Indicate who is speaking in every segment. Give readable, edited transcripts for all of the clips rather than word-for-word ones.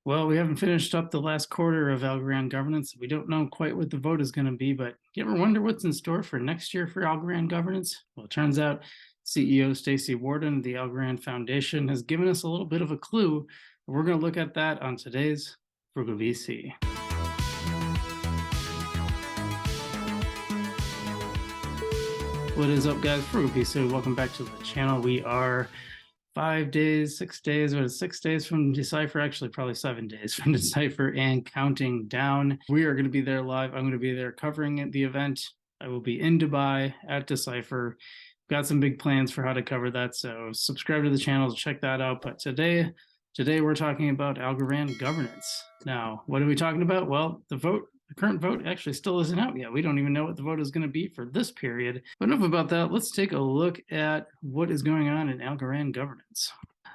Speaker 1: Well, we haven't finished up the last quarter of Algorand Governance. We don't know quite what the vote is going to be, but you ever wonder what's in store for next year for Algorand Governance? Well, it turns out CEO Staci Warden of the Algorand Foundation has given us a little bit of a clue. We're going to look at that on today's Frugal VC. What is up, guys? Frugal VC, welcome back to the channel. We are 5 days, 6 days, what is 6 days from Decipher? Actually, probably 7 days from Decipher and counting down. We are going to be there live. I'm going to be there covering the event. I will be in Dubai at Decipher. Got some big plans for how to cover that, so subscribe to the channel to check that out. But today we're talking about Algorand Governance. Now, what are we talking about? Well, the current vote actually still isn't out yet. We don't even know what the vote is going to be for this period. But enough about that. Let's take a look at what is going on in Algorand Governance.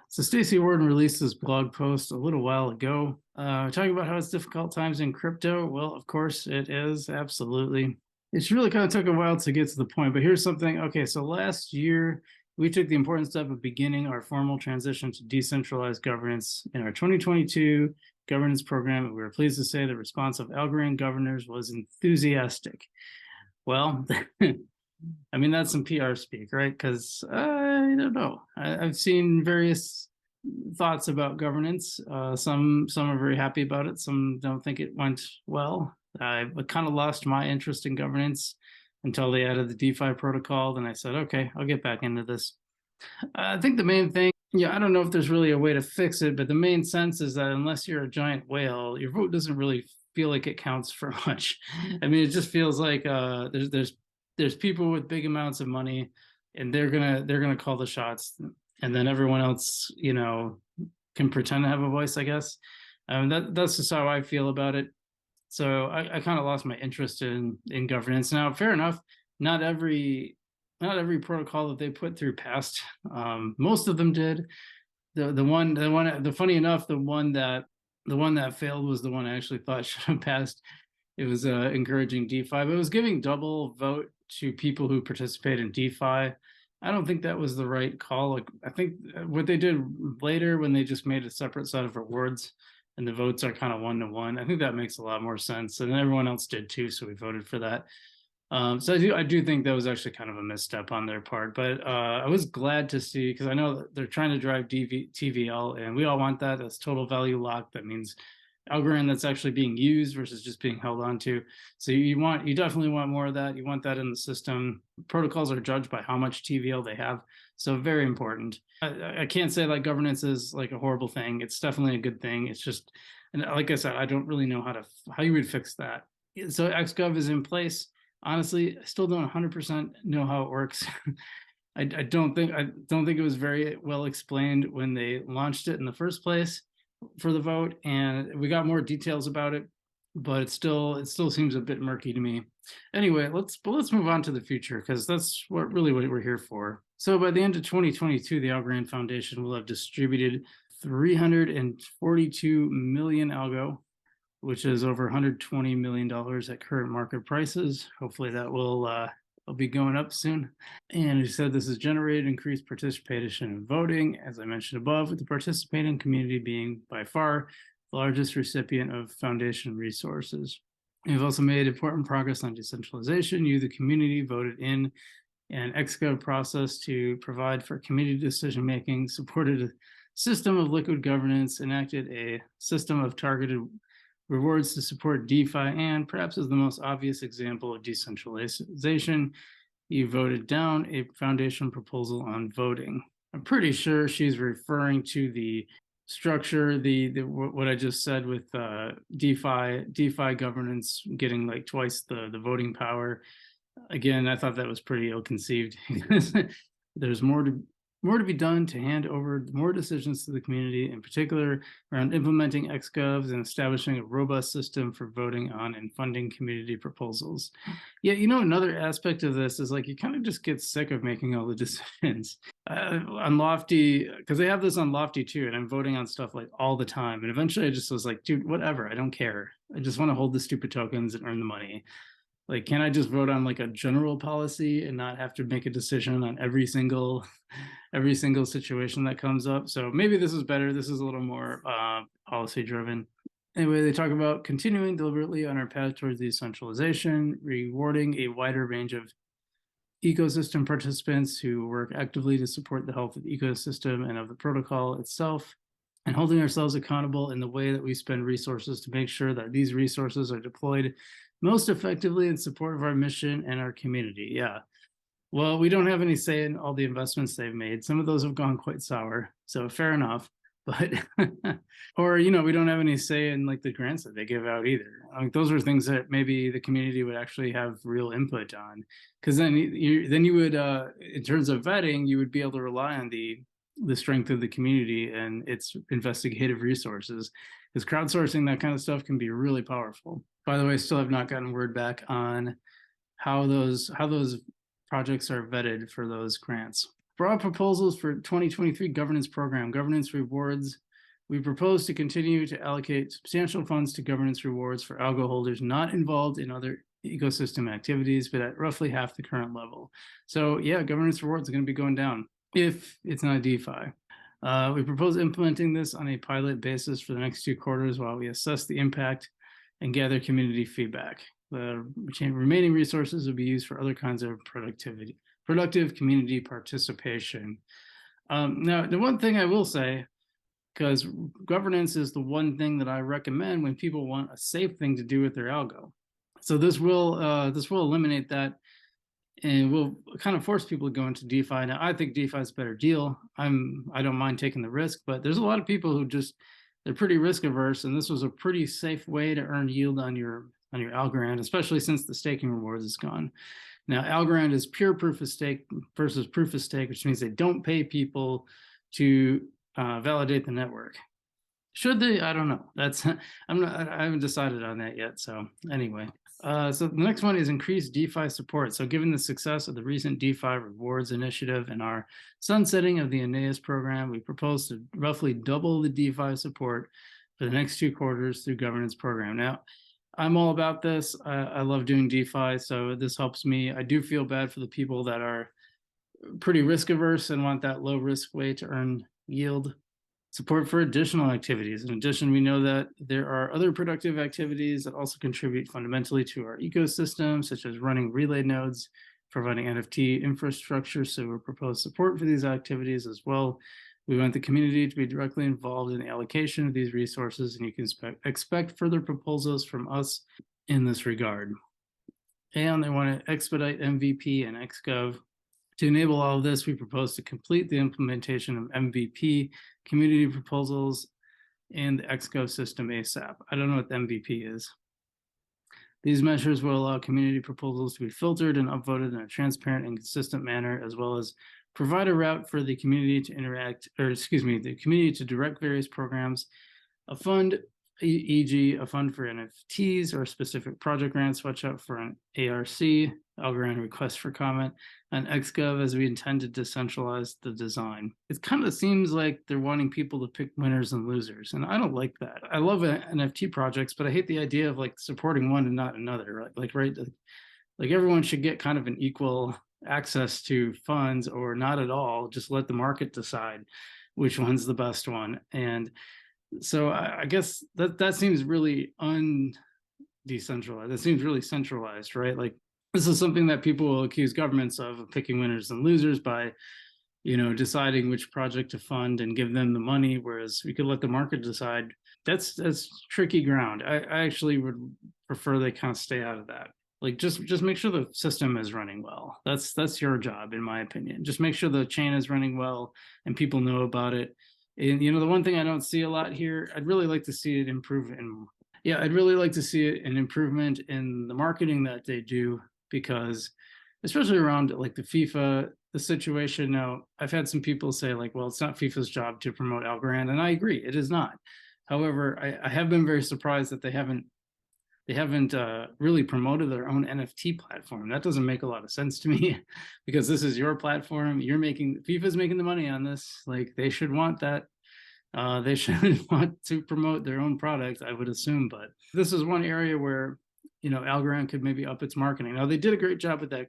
Speaker 1: So Staci Warden released this blog post a little while ago, talking about how it's difficult times in crypto. Well, of course it is, absolutely. It's really kind of took a while to get to the point, but here's something. Okay, so last year, we took the important step of beginning our formal transition to decentralized governance in our 2022 governance program. We were pleased to say the response of Algorand governors was enthusiastic. Well, I mean, that's some PR speak, right? Because I don't know. I've seen various thoughts about governance. Some are very happy about it. Some don't think it went well. I kind of lost my interest in governance until they added the DeFi protocol. Then I said, okay, I'll get back into this. I think the main thing, I don't know if there's really a way to fix it, but the main sense is that unless you're a giant whale, your vote doesn't really feel like it counts for much. I mean, it just feels like there's people with big amounts of money, and they're gonna call the shots, and then everyone else, can pretend to have a voice, I guess. That's just how I feel about it. So I kind of lost my interest in governance. Now, fair enough, not every protocol that they put through passed. Most of them did. Funny enough, the one that failed was the one I actually thought should have passed. It was encouraging DeFi, but it was giving double vote to people who participate in DeFi. I don't think that was the right call. Like, I think what they did later when they just made a separate set of rewards and the votes are kind of 1-to-1, I think that makes a lot more sense. And everyone else did too, so we voted for that. So I do think that was actually kind of a misstep on their part, but I was glad to see, because I know they're trying to drive TVL, and we all want that as total value lock. That means Algorand that's actually being used versus just being held onto. So you definitely want more of that. You want that in the system. Protocols are judged by how much TVL they have, so very important. I can't say like governance is like a horrible thing. It's definitely a good thing. It's just, and like I said, I don't really know how you would fix that. So XGov is in place. Honestly, I still don't 100% know how it works. I don't think it was very well explained when they launched it in the first place for the vote, and we got more details about it, but it still seems a bit murky to me. Anyway, let's move on to the future, because that's what we're here for. So by the end of 2022, the Algorand Foundation will have distributed 342 million algo, which is over $120 million at current market prices. Hopefully that will be going up soon. And he said this has generated increased participation in voting, as I mentioned above, with the participating community being by far the largest recipient of foundation resources. We've also made important progress on decentralization. You, the community, voted in an XGov process to provide for community decision-making, supported a system of liquid governance, enacted a system of targeted rewards to support DeFi, and perhaps as the most obvious example of decentralization, you voted down a foundation proposal on voting. I'm pretty sure she's referring to the structure, what I just said with DeFi governance getting like twice the voting power. Again, I thought that was pretty ill-conceived. There's more to be done to hand over more decisions to the community, in particular around implementing XGovs and establishing a robust system for voting on and funding community proposals. Yeah, another aspect of this is like you kind of just get sick of making all the decisions. On Lofty, because they have this on Lofty too, and I'm voting on stuff like all the time. And eventually I just was like, dude, whatever, I don't care. I just want to hold the stupid tokens and earn the money. Like, can I just vote on like a general policy and not have to make a decision on every single situation that comes up? So maybe this is better. This is a little more policy driven. Anyway, they talk about continuing deliberately on our path towards decentralization, rewarding a wider range of ecosystem participants who work actively to support the health of the ecosystem and of the protocol itself, and holding ourselves accountable in the way that we spend resources to make sure that these resources are deployed most effectively in support of our mission and our community. Yeah. Well, we don't have any say in all the investments they've made. Some of those have gone quite sour, so fair enough. But or we don't have any say in like the grants that they give out either. Like those are things that maybe the community would actually have real input on, because then you would in terms of vetting, you would be able to rely on the strength of the community and its investigative resources, because crowdsourcing that kind of stuff can be really powerful. By the way, I still have not gotten word back on how those projects are vetted for those grants. Broad proposals for 2023 governance program, governance rewards. We propose to continue to allocate substantial funds to governance rewards for algo holders not involved in other ecosystem activities, but at roughly half the current level. So yeah, governance rewards are going to be going down if it's not DeFi. We propose implementing this on a pilot basis for the next 2 quarters while we assess the impact and gather community feedback. The remaining resources will be used for other kinds of productive community participation. Now, the one thing I will say, because governance is the one thing that I recommend when people want a safe thing to do with their algo. So this will eliminate that, and will kind of force people to go into DeFi. Now, I think DeFi is a better deal. I don't mind taking the risk, but there's a lot of people who they're pretty risk averse, and this was a pretty safe way to earn yield on your Algorand, especially since the staking rewards is gone. Now, Algorand is pure proof of stake versus proof of stake, which means they don't pay people to validate the network. Should they? I don't know. I haven't decided on that yet. So anyway, so the next one is increased DeFi support. So given the success of the recent DeFi rewards initiative and our sunsetting of the Aeneas program, we propose to roughly double the DeFi support for the next 2 quarters through governance program. Now, I'm all about this. I love doing DeFi, so this helps me. I do feel bad for the people that are pretty risk averse and want that low risk way to earn yield. Support for additional activities. In addition, we know that there are other productive activities that also contribute fundamentally to our ecosystem, such as running relay nodes, providing NFT infrastructure. So we propose support for these activities as well. We want the community to be directly involved in the allocation of these resources, and you can expect further proposals from us in this regard. And they want to expedite MVP and XGov. To enable all of this, we propose to complete the implementation of MVP, community proposals, and the XGov system ASAP. I don't know what the MVP is. These measures will allow community proposals to be filtered and upvoted in a transparent and consistent manner, as well as provide a route for the community to the community to direct various programs, a fund, e.g. a fund for NFTs or specific project grants. Watch out for an ARC, Algorand request for comment, and XGov, as we intend to decentralize the design. It kind of seems like they're wanting people to pick winners and losers, and I don't like that. I love NFT projects, but I hate the idea of like supporting one and not another. Like everyone should get kind of an equal access to funds, or not at all. Just let the market decide which one's the best one. And so I guess that seems really undecentralized. That seems really centralized, right? Like this is something that people will accuse governments of picking winners and losers by, deciding which project to fund and give them the money, whereas we could let the market decide. That's tricky ground. I actually would prefer they kind of stay out of that. Like just make sure the system is running well. That's your job, in my opinion. Just make sure the chain is running well and people know about it. And the one thing I don't see a lot here, I'd really like to see it improve. I'd really like to see an improvement in the marketing that they do, because especially around like the situation. Now, I've had some people say like, well, it's not FIFA's job to promote Algorand, and I agree, it is not. However, I have been very surprised that they haven't really promoted their own NFT platform. That doesn't make a lot of sense to me, because this is your platform. FIFA's making the money on this. Like they should want that. They should want to promote their own product, I would assume. But this is one area where Algorand could maybe up its marketing. Now, they did a great job with that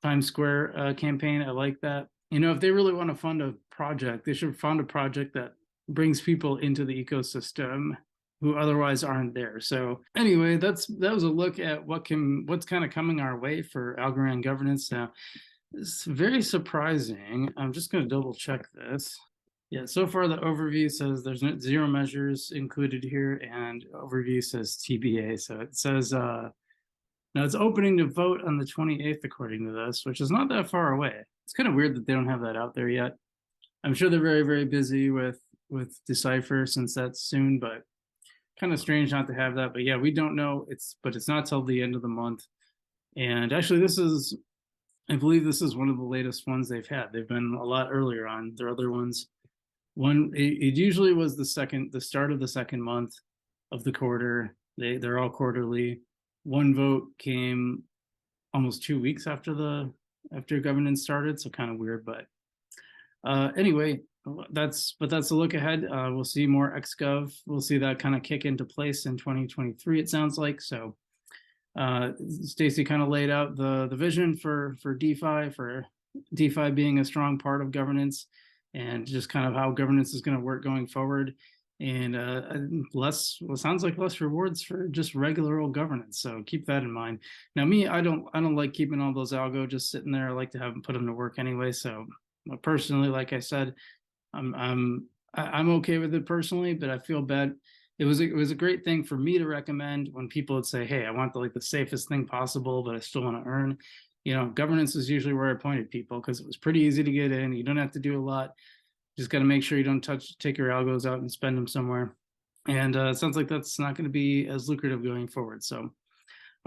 Speaker 1: Times Square campaign. I like that. If they really want to fund a project, they should fund a project that brings people into the ecosystem who otherwise aren't there. So anyway, that was a look at what's kind of coming our way for Algorand Governance. Now, it's very surprising. I'm just going to double check this. Yeah, so far the overview says there's zero measures included here, and overview says TBA. So it says now it's opening to vote on the 28th according to this, which is not that far away. It's kind of weird that they don't have that out there yet. I'm sure they're very, very busy with Decipher since that's soon, but kind of strange not to have that. But yeah, we don't know. It's not till the end of the month. And actually, I believe this is one of the latest ones they've had. They've been a lot earlier on their other ones. It usually was the start of the second month of the quarter. They're all quarterly. One vote came almost 2 weeks after governance started, so kind of weird. But anyway, that's a look ahead. We'll see more XGov. We'll see that kind of kick into place in 2023. It sounds like so. Staci kind of laid out the vision for DeFi being a strong part of governance, and just kind of how governance is going to work going forward, and sounds like less rewards for just regular old governance. So keep that in mind. Now, me, I don't like keeping all those algo just sitting there. I like to have them put them to work anyway. So personally, like I said, I'm okay with it personally, but I feel bad. It was a great thing for me to recommend when people would say, hey, I want the safest thing possible, but I still want to earn. Governance is usually where I pointed people, because it was pretty easy to get in. You don't have to do a lot. Just got to make sure you don't take your algos out and spend them somewhere. And it sounds like that's not going to be as lucrative going forward. So,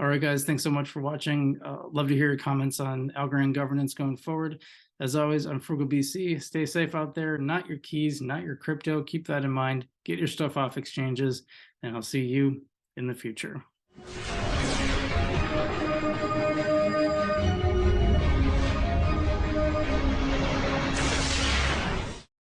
Speaker 1: all right, guys, thanks so much for watching. Love to hear your comments on Algorand Governance going forward. As always, I'm Frugal BC. Stay safe out there. Not your keys, not your crypto. Keep that in mind. Get your stuff off exchanges, and I'll see you in the future.